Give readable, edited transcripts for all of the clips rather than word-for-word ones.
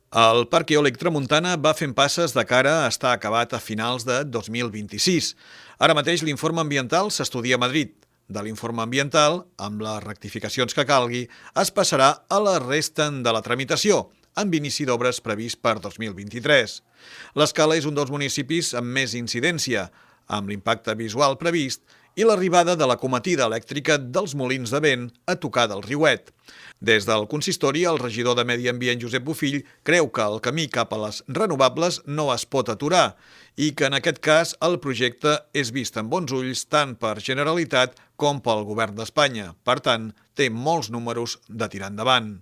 El Parc Eòlic Tramuntana va fent passes de cara a estar acabat a finals de 2026. Ara mateix l'informe ambiental s'estudia a Madrid. De l'informe ambiental, amb les rectificacions que calgui, es passarà a la resta de la tramitació, amb inici d'obres previst per 2023. L'Escala és un dels municipis amb més incidència, amb l'impacte visual previst i l'arribada de la cometida elèctrica dels molins de vent a tocar del Riuet. Des del consistori, el regidor de Medi Ambient, Josep Bofill, creu que el camí cap a les renovables no es pot aturar i que en aquest cas el projecte és vist amb bons ulls tant per Generalitat com pel Govern d'Espanya. Per tant, té molts números de tirar endavant.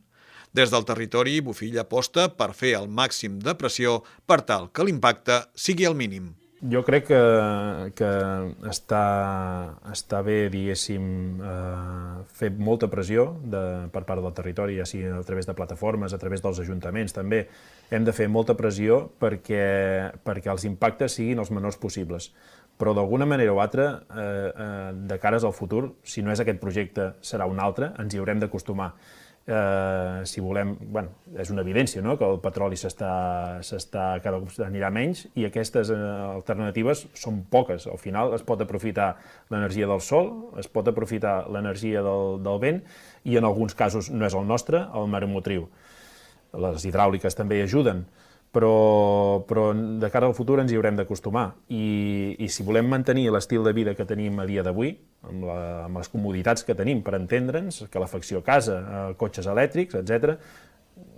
Des del territori, Bofill aposta per fer el màxim de pressió per tal que l'impacte sigui el mínim. Jo crec que està bé, diguéssim, fer molta pressió per part del territori, ja sigui a través de plataformes, a través dels ajuntaments també. Hem de fer molta pressió perquè els impactes siguin els menors possibles. Però d'alguna manera o altra, de cares al futur, si no és aquest projecte, serà un altre, ens hi haurem d'acostumar. Si volem, és una evidència, no?, que el petroli cada cop anirà menys i aquestes alternatives són poques. Al final es pot aprofitar l'energia del sol, es pot aprofitar l'energia del vent i en alguns casos no és el nostre, el maremotriu. Les hidràuliques també hi ajuden, però de cara al futur ens hi haurem d'acostumar i si volem mantenir l'estil de vida que tenim a dia d'avui, amb les comoditats que tenim per entendre'ns, calefacció a casa, cotxes elèctrics, etc.,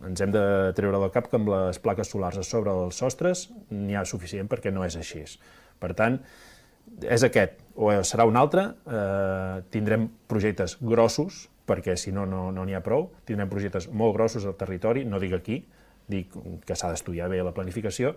ens hem de treure del cap que amb les plaques solars a sobre dels sostres n'hi ha suficient perquè no és així. Per tant, és aquest o serà un altre, tindrem projectes grossos, perquè si no n'hi ha prou, tindrem projectes molt grossos al territori, no dic aquí, dic que s'ha d'estudiar bé la planificació,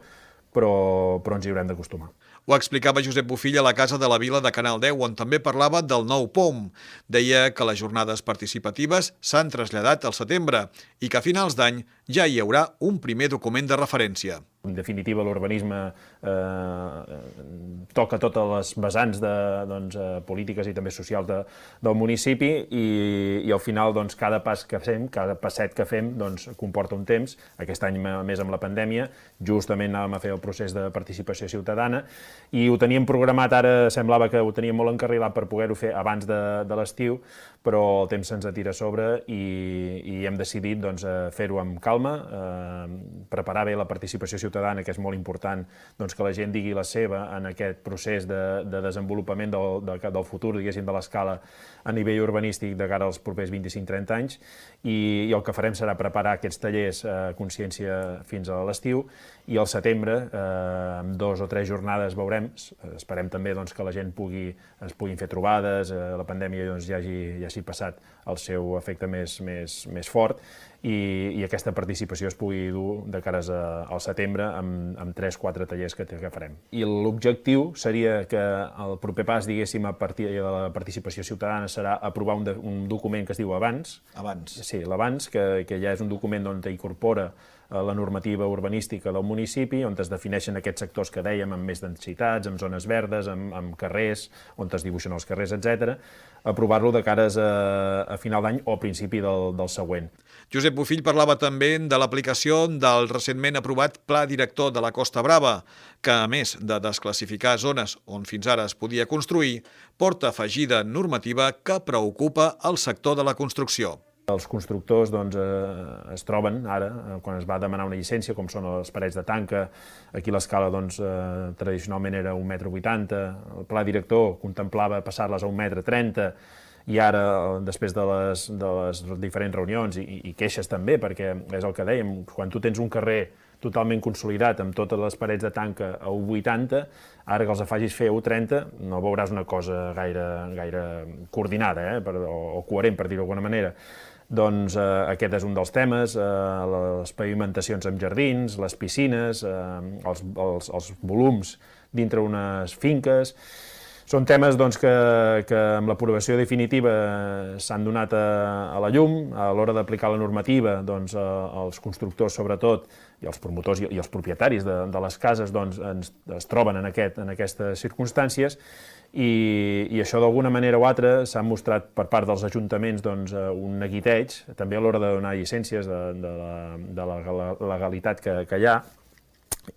però ens hi haurem d'acostumar. Ho explicava Josep Bofill a la Casa de la Vila de Canal 10, on també parlava del nou POM. Deia que les jornades participatives s'han traslladat al setembre i que a finals d'any ja hi haurà un primer document de referència. En definitiva, l'urbanisme toca totes les vessants polítiques i també socials del municipi i al final cada pas que fem, cada passet que fem comporta un temps. Aquest any més amb la pandèmia, justament anàvem a fer el procés de participació ciutadana i ho teníem programat, ara semblava que ho teníem molt encarrilat per poder-ho fer abans de l'estiu, però el temps se'ns atira a sobre i hem decidit fer-ho amb calma, preparar bé la participació ciutadana, que és molt important que la gent digui la seva en aquest procés de desenvolupament del futur, diguéssim, de l'escala a nivell urbanístic de cara als propers 25-30 anys, i el que farem serà preparar aquests tallers consciència fins a l'estiu, i al setembre, amb 2 o 3 jornades veurem, esperem també que la gent es puguin fer trobades, la pandèmia ja hagi passat el seu efecte més fort, i aquesta participació es pugui dur de cares al setembre amb 3-4 tallers que farem. I l'objectiu seria que el proper pas, diguéssim, a partir de la participació ciutadana serà aprovar un document que es diu Abans. Sí, l'Abans, que ja és un document on incorpora la normativa urbanística del municipi, on es defineixen aquests sectors que dèiem, amb més densitats, amb zones verdes, amb carrers, on es dibuixen els carrers, etc., aprovar-lo de cares a final d'any o a principi del següent. Josep Bofill parlava també de l'aplicació del recentment aprovat Pla Director de la Costa Brava, que, a més de desclassificar zones on fins ara es podia construir, porta afegida normativa que preocupa el sector de la construcció. Els constructors es troben ara, quan es va demanar una llicència, com són les parets de tanca, aquí l'escala tradicionalment era 1,80 m, el pla director contemplava passar-les a 1,30 m, i ara, després de les diferents reunions i queixes també, perquè és el que dèiem, quan tu tens un carrer totalment consolidat amb totes les parets de tanca a 1,80 m, ara que els facis fer a 1,30 m no veuràs una cosa gaire coordinada o coherent, per dir-ho d'alguna manera. Doncs aquest és un dels temes, les pavimentacions amb jardins, les piscines, els volums dintre unes finques. Són temes doncs, que amb l'aprovació definitiva s'han donat a la llum. A l'hora d'aplicar la normativa, doncs, els constructors, sobretot, i els promotors i els propietaris de les cases doncs, es troben en aquestes circumstàncies i això d'alguna manera o altra s'ha mostrat per part dels ajuntaments doncs, un neguiteig, també a l'hora de donar llicències de la legalitat que hi ha,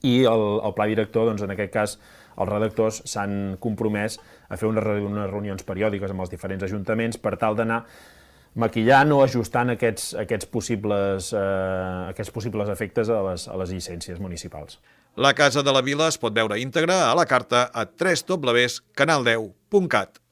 i el pla director, doncs, en aquest cas, els redactors s'han compromès a fer unes reunions periòdiques amb els diferents ajuntaments per tal d'anar maquillant o ajustant aquests possibles efectes a les llicències municipals. La Casa de la Vila es pot veure íntegra a la carta a www.canal10.cat.